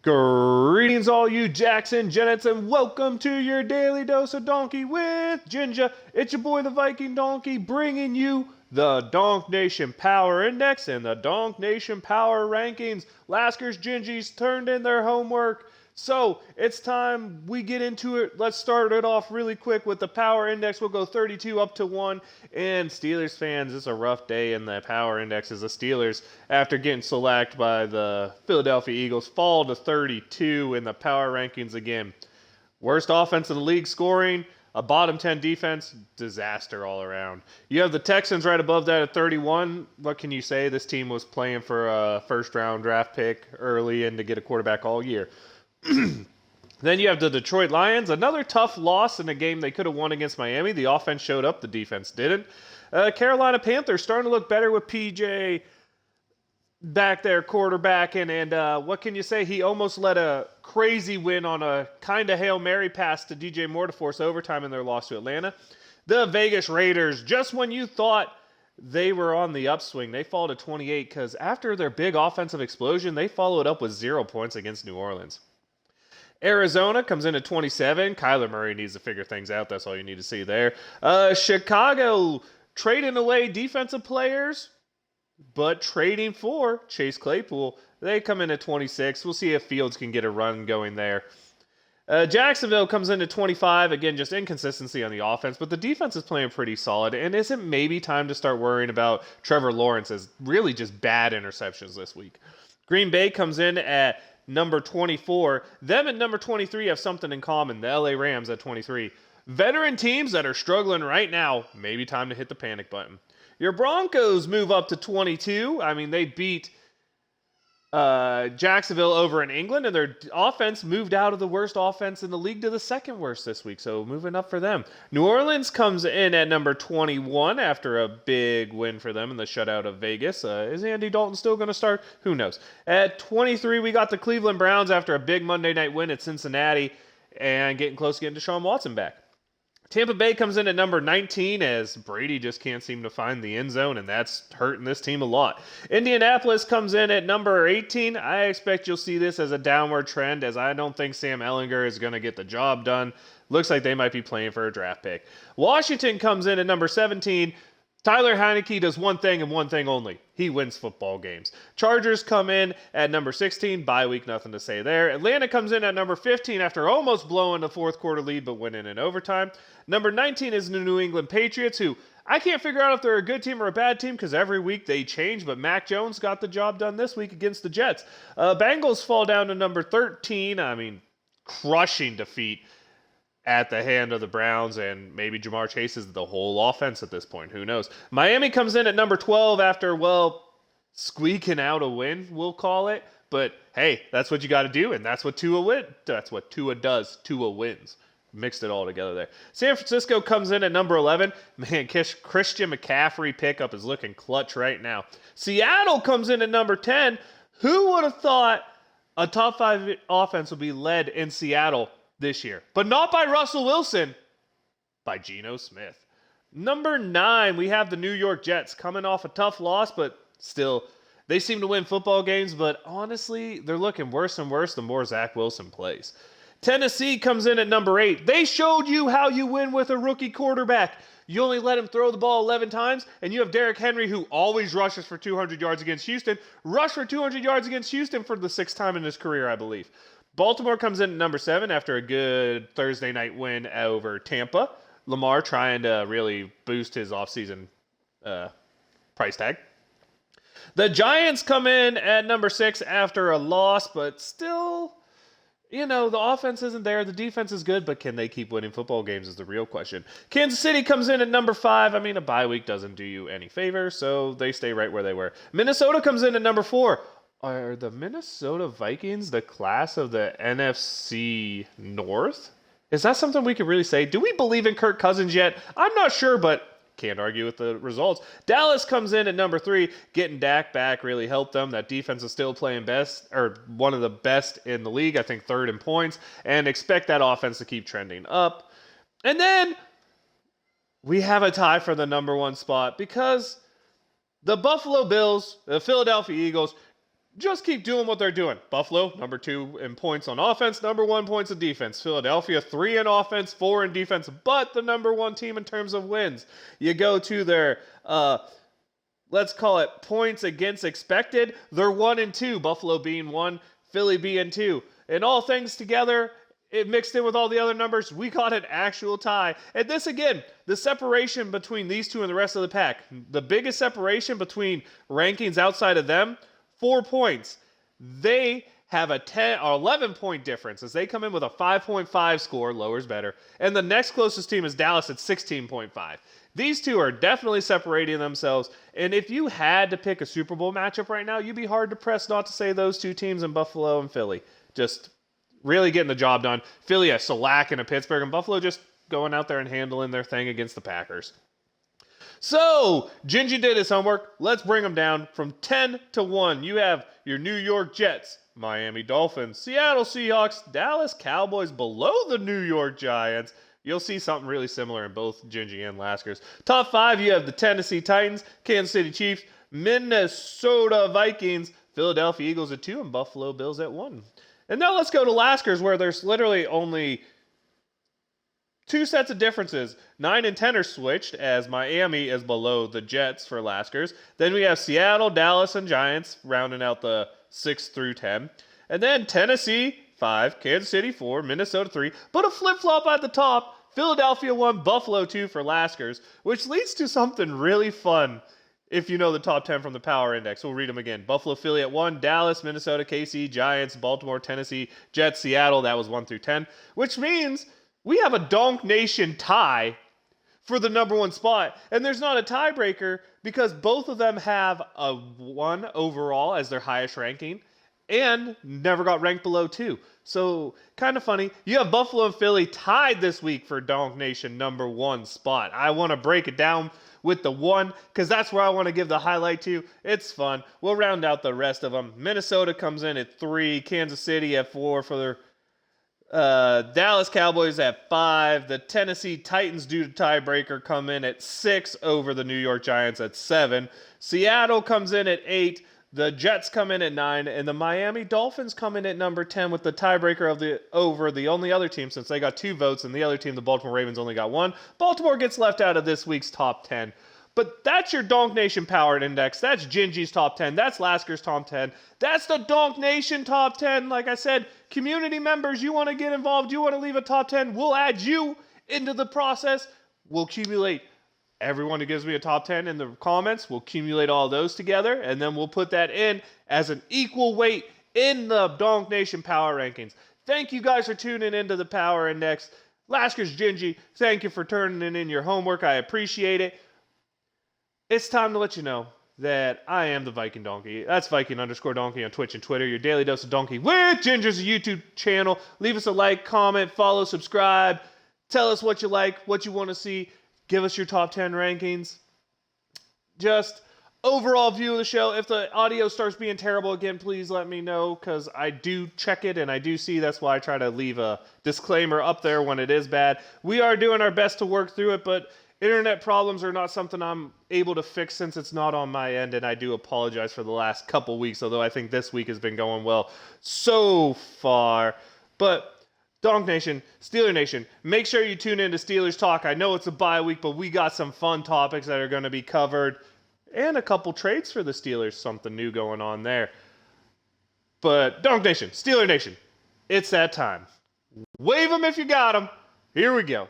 Greetings, all you Jackson Jennets, and welcome to your daily dose of donkey with Ginger. It's your boy, the Viking Donkey, bringing you the Donk Nation Power Index and the Donk Nation Power Rankings. Laskers Gingies turned in their homework, so it's time we get into it. Let's start it off really quick with the Power Index. We'll go 32 up to 1. And Steelers fans, it's a rough day in the Power Index as the Steelers, after getting selected by the Philadelphia Eagles, fall to 32 in the Power Rankings again. Worst offense in the league scoring, a bottom 10 defense, disaster all around. You have the Texans right above that at 31. What can you say? This team was playing for a first-round draft pick early and to get a quarterback all year. Then you have the Detroit Lions, another tough loss in a game they could have won against Miami. The offense showed up, the defense didn't. Carolina Panthers starting to look better with PJ back there, quarterback, and what can you say? He almost let a crazy win on a kind of Hail Mary pass to DJ Moore to force overtime in their loss to Atlanta. The Vegas Raiders, just when you thought they were on the upswing, they fall to 28 because after their big offensive explosion, they followed up with 0 points against New Orleans. Arizona comes in at 27. Kyler Murray needs to figure things out. That's all you need to see there. Chicago trading away defensive players, but trading for Chase Claypool. They come in at 26. We'll see if Fields can get a run going there. Jacksonville comes in at 25. Again, just inconsistency on the offense, but the defense is playing pretty solid. And isn't maybe time to start worrying about Trevor Lawrence's really just bad interceptions this week? Green Bay comes in at number 24. Them and number 23 have something in common. The LA Rams at 23. Veteran teams that are struggling right now, maybe time to hit the panic button. Your Broncos move up to 22. I mean, they beat Jacksonville over in England, and their offense moved out of the worst offense in the league to the second worst this week, so moving up for them. New Orleans comes in at number 21 after a big win for them in the shutout of Vegas. Is Andy Dalton still going to start? Who knows? At 23, we got the Cleveland Browns after a big Monday night win at Cincinnati and getting close to getting Deshaun Watson back. Tampa Bay comes in at number 19 as Brady just can't seem to find the end zone, and that's hurting this team a lot. Indianapolis comes in at number 18. I expect you'll see this as a downward trend, as I don't think Sam Ehlinger is going to get the job done. Looks like they might be playing for a draft pick. Washington comes in at number 17. Tyler Heineke does one thing and one thing only. He wins football games. Chargers come in at number 16. Bye week, nothing to say there. Atlanta comes in at number 15 after almost blowing the fourth quarter lead but winning in overtime. Number 19 is the New England Patriots, who I can't figure out if they're a good team or a bad team because every week they change, but Mac Jones got the job done this week against the Jets. Bengals fall down to number 13. I mean, crushing defeat at the hand of the Browns, and maybe Jamar Chase is the whole offense at this point. Who knows? Miami comes in at number 12 after, squeaking out a win, we'll call it. But, hey, that's what you got to do, and that's what Tua wins. That's what Tua does. Tua wins. Mixed it all together there. San Francisco comes in at number 11. Man, Christian McCaffrey pickup is looking clutch right now. Seattle comes in at number 10. Who would have thought a top 5 offense would be led in Seattle this year? But not by Russell Wilson, by Geno Smith. Number 9, we have the New York Jets coming off a tough loss, but still, they seem to win football games, but honestly, they're looking worse and worse the more Zach Wilson plays. Tennessee comes in at number 8. They showed you how you win with a rookie quarterback. You only let him throw the ball 11 times, and you have Derrick Henry, who always rushes for 200 yards against Houston, rush for 200 yards against Houston for the 6th time in his career, I believe. Baltimore comes in at number 7 after a good Thursday night win over Tampa. Lamar trying to really boost his offseason price tag. The Giants come in at number 6 after a loss, but still, the offense isn't there. The defense is good, but can they keep winning football games is the real question. Kansas City comes in at number 5. I mean, a bye week doesn't do you any favor, so they stay right where they were. Minnesota comes in at number 4. Are the Minnesota Vikings the class of the NFC North? Is that something we could really say? Do we believe in Kirk Cousins yet? I'm not sure, but can't argue with the results. Dallas comes in at number 3. Getting Dak back really helped them. That defense is still playing best, or one of the best in the league. I think 3rd in points. And expect that offense to keep trending up. And then we have a tie for the number 1 spot because the Buffalo Bills, the Philadelphia Eagles, just keep doing what they're doing. Buffalo, number 2 in points on offense, number 1 points in defense. Philadelphia, 3 in offense, 4 in defense, but the number 1 team in terms of wins. You go to their, let's call it points against expected. They're 1 and 2, Buffalo being 1, Philly being 2. And all things together, it mixed in with all the other numbers, we got an actual tie. And this again, the separation between these two and the rest of the pack, the biggest separation between rankings outside of them, 4 points. They have a 10 or 11 point difference as they come in with a 5.5 score, lower's better. And the next closest team is Dallas at 16.5. These two are definitely separating themselves. And if you had to pick a Super Bowl matchup right now, you'd be hard to press not to say those two teams in Buffalo and Philly. Just really getting the job done. Philly a shellacking of Pittsburgh, and Buffalo just going out there and handling their thing against the Packers. So, Gingy did his homework. Let's bring them down from 10 to 1. You have your New York Jets, Miami Dolphins, Seattle Seahawks, Dallas Cowboys below the New York Giants. You'll see something really similar in both Gingy and Lasker's. Top 5, you have the Tennessee Titans, Kansas City Chiefs, Minnesota Vikings, Philadelphia Eagles at 2, and Buffalo Bills at 1. And now let's go to Lasker's, where there's literally only 2 sets of differences. 9 and 10 are switched, as Miami is below the Jets for Lasker's. Then we have Seattle, Dallas, and Giants, rounding out the 6 through 10. And then Tennessee, 5, Kansas City, 4, Minnesota, 3. But a flip-flop at the top, Philadelphia, 1, Buffalo, 2 for Lasker's, which leads to something really fun. If you know the top 10 from the Power Index, we'll read them again. Buffalo, Philly at 1, Dallas, Minnesota, KC, Giants, Baltimore, Tennessee, Jets, Seattle. That was 1 through 10, which means we have a Donk Nation tie for the number 1 spot. And there's not a tiebreaker because both of them have a 1 overall as their highest ranking and never got ranked below 2. So, kind of funny. You have Buffalo and Philly tied this week for Donk Nation number 1 spot. I want to break it down with the 1, because that's where I want to give the highlight to. It's fun. We'll round out the rest of them. Minnesota comes in at 3, Kansas City at 4 for their Dallas Cowboys at 5. The Tennessee Titans, due to tiebreaker, come in at 6 over the New York Giants at 7. Seattle comes in at 8. The Jets come in at 9, and the Miami Dolphins come in at number 10 with the tiebreaker of the only other team, since they got 2 votes, and the other team, the Baltimore Ravens, only got 1. Baltimore gets left out of this week's top 10. But that's your Donk Nation Power Index. That's Gingy's top 10. That's Lasker's top 10. That's the Donk Nation top 10. Like I said, community members, you want to get involved, you want to leave a top 10, we'll add you into the process. We'll accumulate everyone who gives me a top 10 in the comments. We'll accumulate all those together, and then we'll put that in as an equal weight in the Donk Nation Power Rankings. Thank you guys for tuning into the Power Index. Lasker's Gingy, thank you for turning in your homework. I appreciate it. It's time to let you know that I am the Viking Donkey. That's Viking_Donkey on Twitch and Twitter. Your daily dose of donkey with Ginger's YouTube channel. Leave us a like, comment, follow, subscribe. Tell us what you like, what you want to see. Give us your top 10 rankings. Just overall view of the show. If the audio starts being terrible again, please let me know, because I do check it and I do see. That's why I try to leave a disclaimer up there when it is bad. We are doing our best to work through it, but internet problems are not something I'm able to fix since it's not on my end, and I do apologize for the last couple weeks, although I think this week has been going well so far. But Donk Nation, Steeler Nation, make sure you tune in to Steelers Talk. I know it's a bye week, but we got some fun topics that are going to be covered, and a couple trades for the Steelers, something new going on there. But Donk Nation, Steeler Nation, it's that time. Wave them if you got them. Here we go.